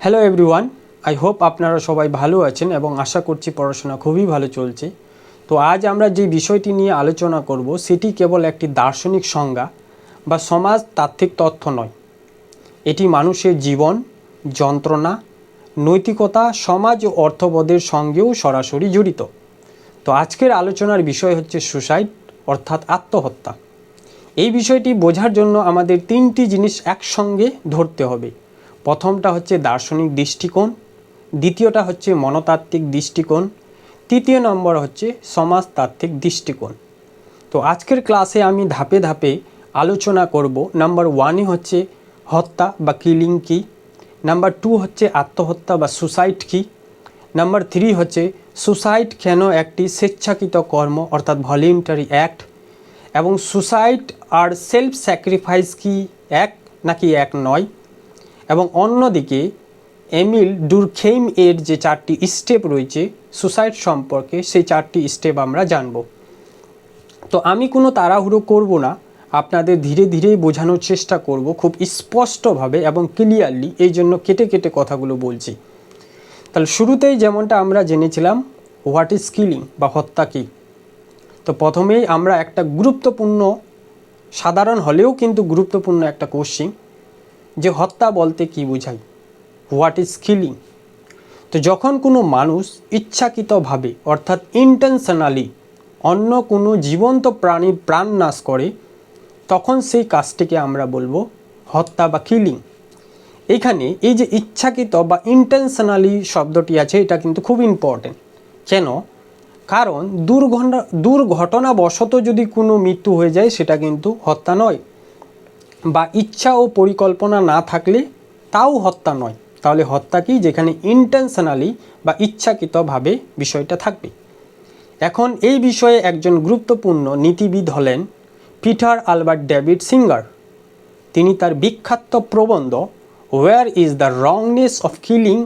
Hello everyone, I hope আপনারা সবাই ভালো আছেন এবং আশা করছি পড়াশোনা খুবই ভালো চলছে। তো আজ আমরা যে বিষয়টি নিয়ে আলোচনা করব সেটি কেবল একটি দার্শনিক সংজ্ঞা বা সমাজতাত্ত্বিক তথ্য নয়। এটি মানুষের জীবন, যন্ত্রণা, নৈতিকতা, সমাজ ও অর্থবোধের সঙ্গেও সরাসরি জড়িত। তো আজকের আলোচনার বিষয় হচ্ছে সুসাইড অর্থাৎ আত্মহত্যা। এই বিষয়টি বোঝার জন্য আমাদের তিনটি জিনিস একসঙ্গে ধরতে হবে। প্রথমটা হচ্ছে দার্শনিক দৃষ্টিকোণ, দ্বিতীয়টা হচ্ছে মনতাত্ত্বিক দৃষ্টিকোণ, তৃতীয় নম্বর হচ্ছে সমাজতাত্ত্বিক দৃষ্টিকোণ। তো আজকের ক্লাসে আমি ধাপে ধাপে আলোচনা করব। নাম্বার 1 হচ্ছে হত্যা বা কিলিং কি, নাম্বার 2 হচ্ছে আত্মহত্যা বা সুসাইড কি, নাম্বার 3 হচ্ছে সুসাইড কেন একটি স্বেচ্ছাকৃত কর্ম অর্থাৎ ভলিউন্টারি অ্যাক্ট, এবং সুসাইড আর সেলফ স্যাক্রিফাইস কি এক নাকি এক নয়, এবং অন্যদিকে এমিল ডুরখেইম এর যে 4টি স্টেপ রয়েছে সুসাইড সম্পর্কে, সেই 4টি স্টেপ আমরা জানব। তো আমি কোনো তাড়াহুড়ো করব না, আপনাদের ধীরে ধীরে বোঝানোর চেষ্টা করব খুব স্পষ্টভাবে এবং ক্লিয়ারলি, এই জন্য কেটে কেটে কথাগুলো বলছি। তাহলে শুরুতেই যেমনটা আমরা জেনেছিলাম হোয়াট ইজ কিলিং বা হত্যা কী। তো প্রথমেই আমরা একটা গুরুত্বপূর্ণ, সাধারণ হলেও কিন্তু গুরুত্বপূর্ণ একটা কোশ্চিন, যে হত্যা বলতে কি বোঝায়, হোয়াট ইজ কিলিং। তো যখন কোনো মানুষ ইচ্ছাকৃতভাবে অর্থাৎ ইন্টেনশনালি অন্য কোনো জীবন্ত প্রাণীর প্রাণ নাশ করে, তখন সেই কাজটিকে আমরা বলবো হত্যা বা কিলিং। এখানে এই যে ইচ্ছাকৃত বা ইন্টেনশনালি শব্দটি আছে, এটা কিন্তু খুব ইম্পর্টেন্ট। কেন? কারণ দুর্ঘটনাবশত যদি কোনো মৃত্যু হয়ে যায় সেটা কিন্তু হত্যা নয়, বা ইচ্ছা ও পরিকল্পনা না থাকলে তাও হত্যা নয়। তাহলে হত্যা কি? যেখানে ইন্টেনশনালি বা ইচ্ছাকৃতভাবে বিষয়টা থাকবে। এখন এই বিষয়ে একজন গুরুত্বপূর্ণ নীতিবিদ হলেন পিটার আলবার্ট ডেভিড সিঙ্গার। তিনি তার বিখ্যাত প্রবন্ধ where is the wrongness of killing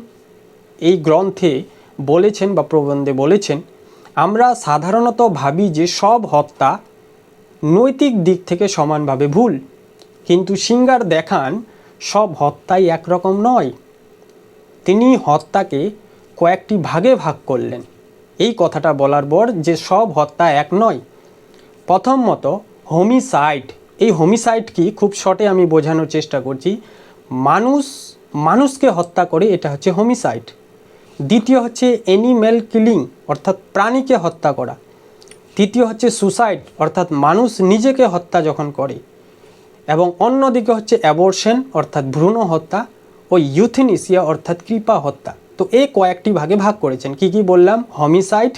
এই গ্রন্থে বলেছেন বা প্রবন্ধে বলেছেন, আমরা সাধারণত ভাবি যে সব হত্যা নৈতিক দিক থেকে সমানভাবে ভুল, কিন্তু সিঙ্গার দেখান সব হত্যাই একরকম নয়। তিনি হত্যাকে কয়েকটি ভাগে ভাগ করলেন এই কথাটা বলার পর, যে সব হত্যা এক নয়। প্রথমত হোমিসাইড। এই হোমিসাইড কি, খুব শর্টে আমি বোঝানোর চেষ্টা করছি। মানুষকে হত্যা করে, এটা হচ্ছে হোমিসাইড। দ্বিতীয় হচ্ছে অ্যানিম্যাল কিলিং অর্থাৎ প্রাণীকে হত্যা করা। তৃতীয় হচ্ছে সুসাইড অর্থাৎ মানুষ নিজেকে হত্যা যখন করে। এবং অন্যদিকে হচ্ছে অ্যাবর্শন অর্থাৎ ভ্রূণ হত্যা ও ইউথেনেসিয়া অর্থাৎ কৃপা হত্যা। তো এই কয়েকটি ভাগে ভাগ করেছেন। কি কি বললাম? Homicide,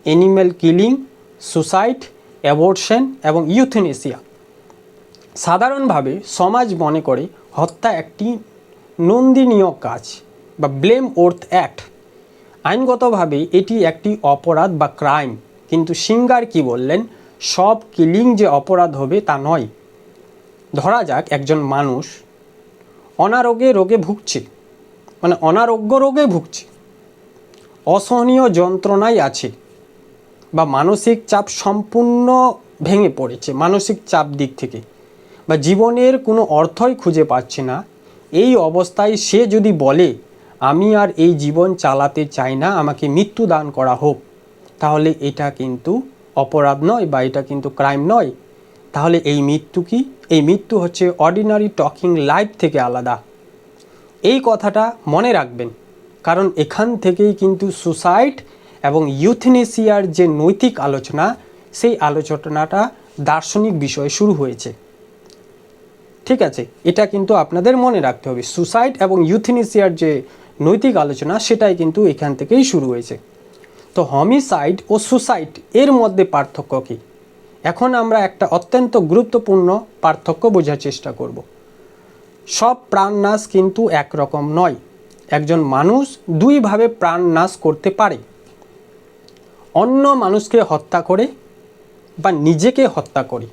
animal killing, suicide, abortion এবং ইউথেনেসিয়া। সাধারণভাবে সমাজ মনে করে হত্যা একটি নন্দিনীয় কাজ বা ব্লেম ওর্থ অ্যাক্ট। আইনগতভাবে এটি একটি অপরাধ বা ক্রাইম। কিন্তু সিঙ্গার কি বললেন? সব কিলিং যে অপরাধ হবে তা নয়। ধরা যাক একজন মানুষ অনারোগ্যে ভুগছে, মানে অনারোগ্য রোগে ভুগছে, অসহনীয় যন্ত্রণায় আছে, বা মানসিক চাপ সম্পূর্ণ ভেঙে পড়েছে মানসিক চাপ দিক থেকে, বা জীবনের কোনো অর্থই খুঁজে পাচ্ছে না। এই অবস্থায় সে যদি বলে আমি আর এই জীবন চালাতে চাই না, আমাকে মৃত্যু দান করা হোক, তাহলে এটা কিন্তু অপরাধ নয় বা এটা কিন্তু ক্রাইম নয়। তাহলে এই মৃত্যু কি? এই মৃত্যু হচ্ছে অর্ডিনারি টকিং লাইফ থেকে আলাদা। এই কথাটা মনে রাখবেন, কারণ এখান থেকেই কিন্তু সুসাইড এবং ইউথেনেসিয়ার যে নৈতিক আলোচনা, সেই আলোচনাটা দার্শনিক বিষয়ে শুরু হয়েছে। ঠিক আছে, এটা কিন্তু আপনাদের মনে রাখতে হবে। সুসাইড এবং ইউথেনেসিয়ার যে নৈতিক আলোচনা, সেটাই কিন্তু এখান থেকেই শুরু হয়েছে। তো হোমিসাইড ও সুসাইড এর মধ্যে পার্থক্য কী? এখন আমরা একটা অত্যন্ত গুরুত্বপূর্ণ পার্থক্য বোঝার চেষ্টা করব। সব প্রাণনাশ কিন্তু একরকম নয়। একজন মানুষ দুইভাবে প্রাণনাশ করতে পারে, অন্য মানুষকে হত্যা করে বা নিজেকে হত্যা করে।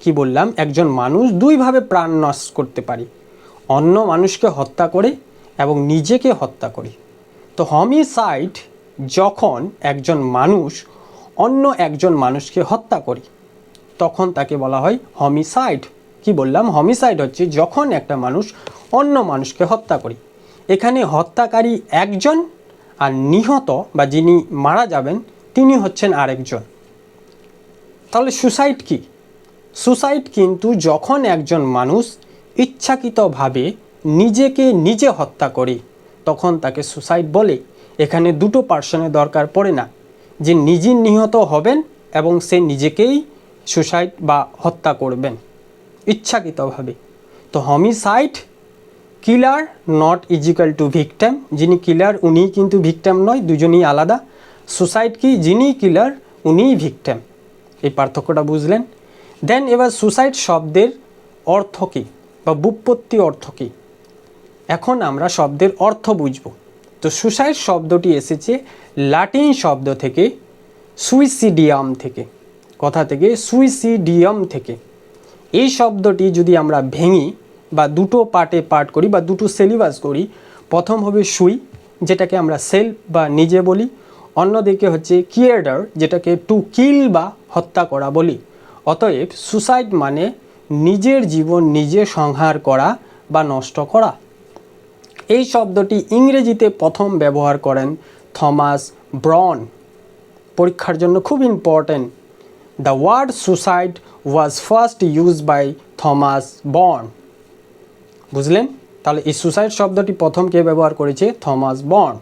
কি বললাম? একজন মানুষ দুইভাবে প্রাণ নাশ করতে পারে, অন্য মানুষকে হত্যা করে এবং নিজেকে হত্যা করে। তো হোমিসাইড যখন একজন মানুষ অন্য একজন মানুষকে হত্যা করে, তখন তাকে বলা হয় হোমিসাইড। কি বললাম? হোমিসাইড হচ্ছে যখন একটা মানুষ অন্য মানুষকে হত্যা করে। এখানে হত্যাকারী একজন আর নিহত বা যিনি মারা যাবেন তিনি হচ্ছেন আরেকজন। তাহলে সুসাইড কি? সুসাইড কিন্তু যখন একজন মানুষ ইচ্ছাকৃতভাবে নিজেকে নিজে হত্যা করে তখন তাকে সুসাইড বলে। এখানে দুটো পার্সনের দরকার পড়ে না, যে নিজে নিহত হবেন এবং সে নিজেকেই সুসাইড বা হত্যা করবেন ইচ্ছাকৃতভাবে। তো homicide, killer not equal to victim, যিনি কিলার উনিই কিন্তু ভিকটিম নয়, দুজনেই আলাদা। সুসাইড কি? যিনি কিলার উনিই ভিকটিম। এই পার্থক্যটা বুঝলেন? দেন এবার সুসাইড শব্দের অর্থ কী বা ব্যুৎপত্তি অর্থ কী, এখন আমরা শব্দের অর্থ বুঝব। তো সুসাইড শব্দটি এসেছে লাটিন শব্দ থেকে, সুইসিডিয়াম থেকে, কথা থেকে সুইসিডিয়াম থেকে। এই শব্দটি যদি আমরা ভেঙি বা দুটো পার্টে পার্ট করি বা দুটো সিলেবাস করি, প্রথম হবে সুই, যেটাকে আমরা সেলফ বা নিজে বলি, অন্যদিকে হচ্ছে কিয়ার্ডার, যেটাকে টু কিল বা হত্যা করা বলি। অতএব সুসাইড মানে নিজের জীবন নিজে সংহার করা বা নষ্ট করা। এই শব্দটি ইংরেজিতে প্রথম ব্যবহার করেন থমাস ব্রন। পরীক্ষার জন্য খুব important. The word suicide was first used by Thomas Browne. বুঝলেন? তাহলে এই সুসাইড শব্দটি প্রথম কে ব্যবহার করেছে? Thomas Browne.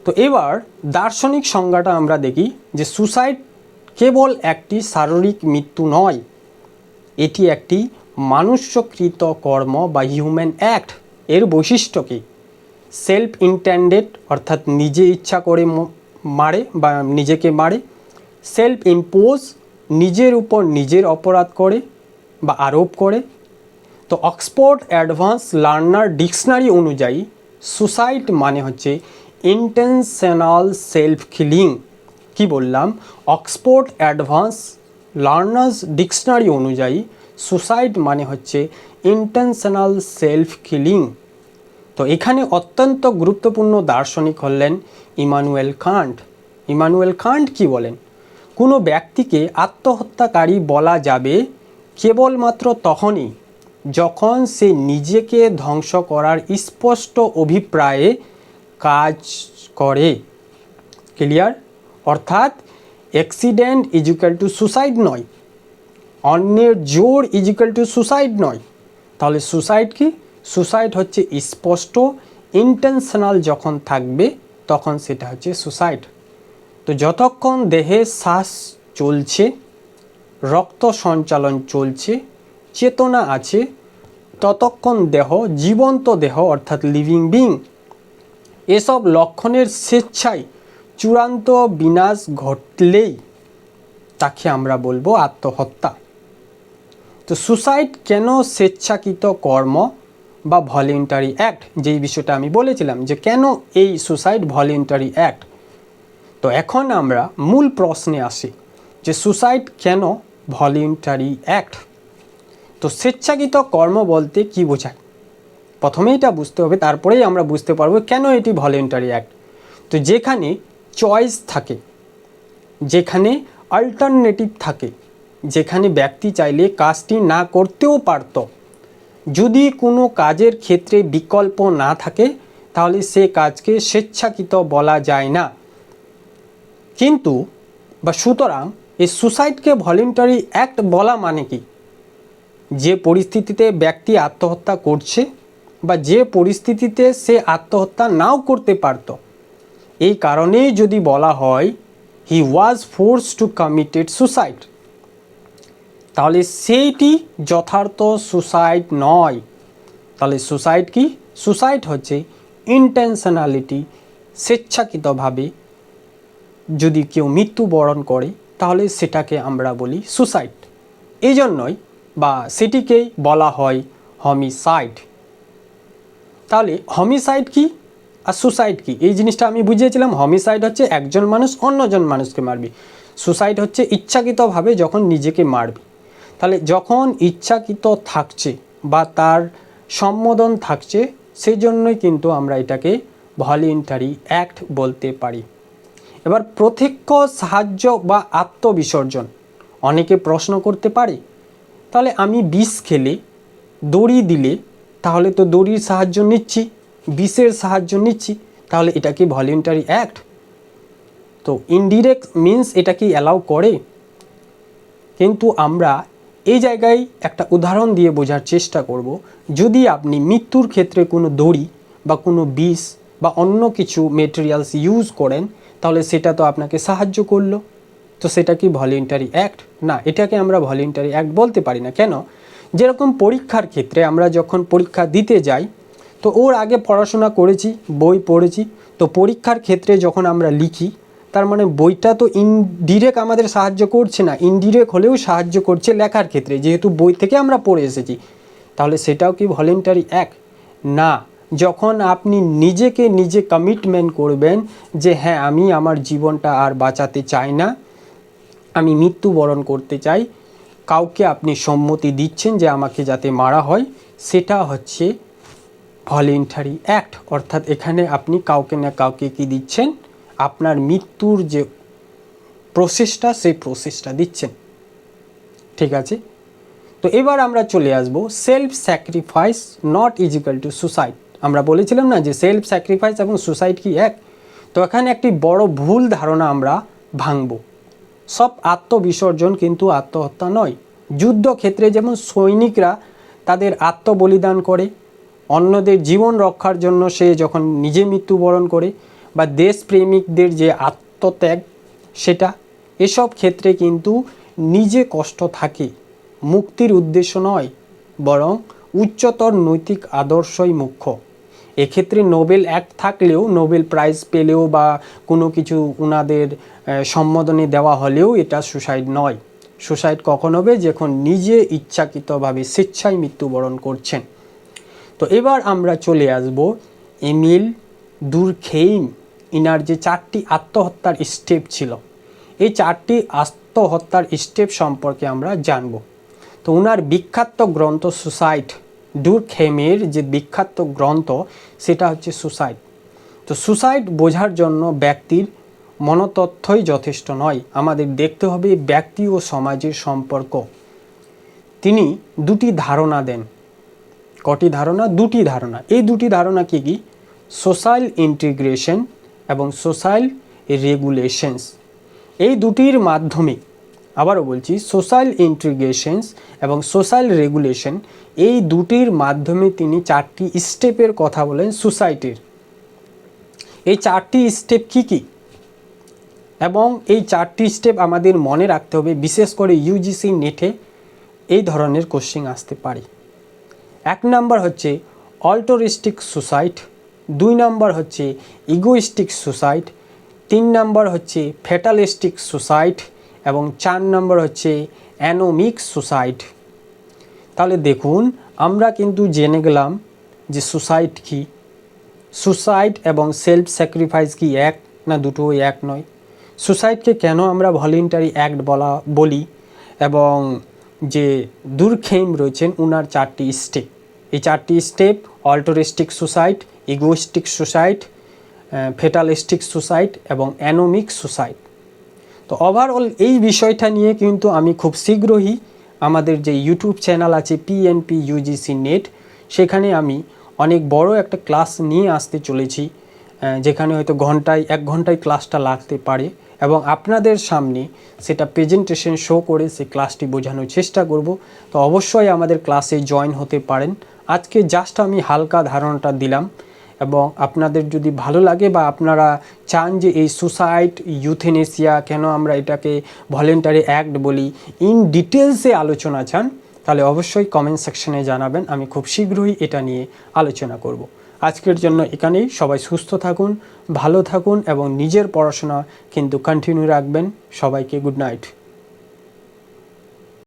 তো এবার দার্শনিক সংজ্ঞাটা আমরা দেখি যে সুসাইড কেবল একটি শারীরিক মৃত্যু নয়, এটি একটি মানুষ্যকৃত কর্ম বা হিউম্যান অ্যাক্ট। এর বৈশিষ্ট্য কী? সেলফ ইন্টেন্ডেড, অর্থাৎ নিজে ইচ্ছা করে মারে বা নিজেকে মারে। সেলফ ইম্পোজ, নিজের উপর নিজের অপরাধ করে বা আরোপ করে। তো অক্সফোর্ড অ্যাডভান্স লার্নার ডিকশনারি অনুযায়ী সুসাইড মানে হচ্ছে ইন্টেনশনাল সেলফ কিলিং। কি বললাম? অক্সফোর্ড অ্যাডভান্স লার্নার্স ডিকশনারি অনুযায়ী সুসাইড মানে হচ্ছে ইন্টেনশনাল সেলফ কিলিং। তো এখানে অত্যন্ত গুরুত্বপূর্ণ দার্শনিক হলেন ইমানুয়েল কান্ট। ইমানুয়েল কান্ট কি বলেন? কোনো ব্যক্তিকে আত্মহত্যাকারী বলা যাবে কেবলমাত্র তখনই যখন সে নিজেকে ধ্বংস করার স্পষ্ট অভিপ্রায়ে কাজ করে। ক্লিয়ার? অর্থাৎ অ্যাক্সিডেন্ট ইজিক্যাল টু সুসাইড নয়, অন্যের জোর ইজিক্যাল টু সুসাইড নয়। তাহলে সুসাইড কি? সুসাইড হচ্ছে স্পষ্ট ইন্টেনশনাল যখন থাকবে তখন সেটা হচ্ছে সুসাইড। তো যতক্ষণ দেহে শ্বাস চলছে, রক্ত সঞ্চালন চলছে, চেতনা আছে, ততক্ষণ দেহ জীবন্ত দেহ অর্থাৎ লিভিং বিং। এসব লক্ষণের স্বেচ্ছায় চূড়ান্ত বিনাশ ঘটলেই তাকে আমরা বলবো আত্মহত্যা। তো সুসাইড কেন স্বেচ্ছাকৃত কর্ম বা ভলেন্টারি অ্যাক্ট, যেই বিষয়টা আমি বলেছিলাম যে কেন এই সুসাইড ভলেন্টারি অ্যাক্ট। তো এখন আমরা মূল প্রশ্নে আসি যে সুসাইড কেন ভলেন্টারি অ্যাক্ট। তো স্বেচ্ছাকৃত কর্ম বলতে কি বোঝায়? প্রথমে এটা বুঝতে হবে, তারপরেই আমরা বুঝতে পারবো কেন এটি ভলেন্টারি অ্যাক্ট। তো যেখানে চয়েস থাকে, যেখানে অল্টারনেটিভ থাকে, যেখানে ব্যক্তি চাইলে কাজটি না করতেও পারত, যদি কোনো কাজের ক্ষেত্রে বিকল্প না থাকে তাহলে সে কাজকে স্বেচ্ছাকৃত বলা যায় না। কিন্তু বা সুতরাং এই সুসাইডকে ভলেন্টারি অ্যাক্ট বলা মানে কি? যে পরিস্থিতিতে ব্যক্তি আত্মহত্যা করছে বা যে পরিস্থিতিতে সে আত্মহত্যা নাও করতে পারত, এই কারণেই যদি বলা হয় he was force to committed suicide, তাহলে সেইটি যথার্থ সুসাইড নয়। তাহলে সুসাইড কি? সুসাইড হচ্ছে ইন্টেনশনালিটি, স্বেচ্ছাকৃতভাবে যদি কেউ মৃত্যুবরণ করে তাহলে সেটাকে আমরা বলি সুসাইড। এই জন্যই বা সেটিকেই বলা হয় হমিসাইড। তাহলে হমিসাইড কি আর সুসাইড কি এই জিনিসটা আমি বুঝিয়েছিলাম। হমিসাইড হচ্ছে একজন মানুষ অন্যজন মানুষকে মারবে, সুসাইড হচ্ছে ইচ্ছাকৃতভাবে যখন নিজেকে মারবে। তাহলে যখন ইচ্ছাকৃত থাকছে বা তার সম্মোদন থাকছে, সেই জন্যই কিন্তু আমরা এটাকে ভলেন্টারি অ্যাক্ট বলতে পারি। এবার প্রত্যক্ষ সাহায্য বা আত্মবিসর্জন, অনেকে প্রশ্ন করতে পারে তাহলে আমি বিষ খেলে দড়ি দিলে তাহলে তো দড়ির সাহায্য নিচ্ছি, বিশের সাহায্য নিচ্ছি, তাহলে এটা কি ভলিউন্টারি অ্যাক্ট? তো ইনডিরেক্ট মিন্স এটা কি অ্যালাউ করে? কিন্তু আমরা এই জায়গায় একটা উদাহরণ দিয়ে বোঝার চেষ্টা করব। যদি আপনি মৃত্যুর ক্ষেত্রে কোনো দড়ি বা কোনো বিষ বা অন্য কিছু মেটেরিয়ালস ইউজ করেন, তাহলে সেটা তো আপনাকে সাহায্য করলো, তো সেটা কি ভলিউন্টারি অ্যাক্ট? না, এটাকে আমরা ভলিউন্টারি অ্যাক্ট বলতে পারি না। কেন? যেরকম পরীক্ষার ক্ষেত্রে আমরা যখন পরীক্ষা দিতে যাই, তো ওর আগে পড়াশোনা করেছি, বই পড়েছি, তো পরীক্ষার ক্ষেত্রে যখন আমরা লিখি, তার মানে বইটা তো ইনডিরেক্ট আমাদের সাহায্য করছে না, ইনডিরেক্ট হলেও সাহায্য করছে লেখার ক্ষেত্রে, যেহেতু বই থেকে আমরা পড়ে এসেছি। তাহলে সেটাও কি ভলিউন্টারি অ্যাক্ট? না। যখন আপনি নিজেকে নিজে কমিটমেন্ট করবেন যে হ্যাঁ, আমি আমার জীবনটা আর বাঁচাতে চাই না, আমি মৃত্যুবরণ করতে চাই, কাউকে আপনি সম্মতি দিচ্ছেন যে আমাকে যাতে মারা হয়, সেটা হচ্ছে ভলিউন্টারি অ্যাক্ট। অর্থাৎ এখানে আপনি কাউকে না কাউকে কি দিচ্ছেন? আপনার মৃত্যুর যে প্রসেসটা, সেই প্রসেসটা দিচ্ছেন। ঠিক আছে? তো এবার আমরা চলে আসবো self sacrifice not equal to suicide. আমরা বলেছিলাম না যে সেলফ স্যাক্রিফাইস এবং সুসাইড কি এক? তো এখানে একটি বড় ভুল ধারণা আমরা ভাঙব। সব আত্মবিসর্জন কিন্তু আত্মহত্যা নয়। যুদ্ধক্ষেত্রে যেমন সৈনিকরা তাদের আত্মবলিদান করে, অন্যদের জীবন রক্ষার জন্য সে যখন নিজে মৃত্যুবরণ করে, বা দেশপ্রেমিকদের যে আত্মত্যাগ সেটা, এসব ক্ষেত্রে কিন্তু নিজে কষ্ট থাকে, মুক্তির উদ্দেশ্য নয়, বরং উচ্চতর নৈতিক আদর্শই মুখ্য। এক্ষেত্রে নোবেল অ্যাক্ট থাকলেও, নোবেল প্রাইজ পেলেও বা কোনো কিছু ওনাদের সম্বোধনে দেওয়া হলেও এটা সুসাইড নয়। সুসাইড কখন হবে? যখন নিজে ইচ্ছাকৃতভাবে স্বেচ্ছায় মৃত্যুবরণ করছেন। তো এবার আমরা চলে আসব এমিল দুরখেইম, ইনার যে 4টি আত্মহত্যার স্টেপ ছিল, এই 4টি আত্মহত্যার স্টেপ সম্পর্কে আমরা জানব। তো ওনার বিখ্যাত গ্রন্থ সুসাইড, দুরখেইমের যে বিখ্যাত গ্রন্থ সেটা হচ্ছে সুসাইড। তো সুসাইড বোঝার জন্য ব্যক্তির মনতথ্যই যথেষ্ট নয়, আমাদের দেখতে হবে ব্যক্তি ও সমাজের সম্পর্ক। তিনি 2টি ধারণা দেন। কটি ধারণা? 2টি ধারণা। এই 2টি ধারণা কি কি? সোশ্যাল ইন্টিগ্রেশন এবং সোশ্যাল রেগুলেশনস। এই দুটির মাধ্যমে, আবারও বলছি, সোশ্যাল ইন্টিগ্রেশনস এবং সোশ্যাল রেগুলেশন, এই দুটির মাধ্যমে তিনি 4টি স্টেপের কথা বলেন সুসাইডের। এই 4টি স্টেপ কি কি? এবং এই 4টি স্টেপ আমাদের মনে রাখতে হবে, বিশেষ করে ইউজিসি নেটে এই ধরনের কোশ্চেন আসতে পারে। 1 নাম্বার হচ্ছে অল্টরিস্টিক সুসাইড, 2 নাম্বার হচ্ছে ইগোইস্টিক সুসাইড, 3 নাম্বার হচ্ছে ফ্যাটালিস্টিক সুসাইড এবং 4 নাম্বার হচ্ছে অ্যানোমিক সুসাইড। তাহলে দেখুন, আমরা কিন্তু জেনে গেলাম যে সুসাইড কি। সুসাইড এবং সেলফ স্যাক্রিফাইস কি এক? না, দুটো এক নয়। সুসাইডকে কেন আমরা ভলিউন্টারি অ্যাক্ট বলি, এবং যে দুরখেইম রয়েছেন ওনার 4টি স্টেপ, এই 4টি step altruistic suicide, egoistic suicide, fatalistic suicide এবং অ্যানোমিক সুসাইড। তো ওভারঅল এই বিষয়টা নিয়ে কিন্তু আমি খুব শীঘ্রই আমাদের যে ইউটিউব চ্যানেল আছে পিএনপি ইউজিসি নেট, সেখানে আমি অনেক বড় একটা ক্লাস নিয়ে আসতে চলেছি, যেখানে হয়তো 1 ঘন্টায় ক্লাসটা লাগতে পারে, এবং আপনাদের সামনে সেটা প্রেজেন্টেশন শো করে সেই ক্লাসটি বোঝানোর চেষ্টা করব। তো অবশ্যই আমাদের ক্লাসে জয়েন হতে পারেন। আজকে জাস্ট আমি হালকা ধারণাটা দিলাম, এবং আপনাদের যদি ভালো লাগে বা আপনারা চান যে এই সুসাইড, ইউথেনেসিয়া, কেন আমরা এটাকে ভলেন্টারি অ্যাক্ট বলি, ইন ডিটেলসে আলোচনা চান, তাহলে অবশ্যই কমেন্ট সেকশনে জানাবেন, আমি খুব শীঘ্রই এটা নিয়ে আলোচনা করব। আজকের জন্য এখানেই। সবাই সুস্থ থাকুন, ভালো থাকুন এবং নিজের পড়াশোনা কিন্তু কন্টিনিউ রাখবেন। সবাইকে গুড নাইট।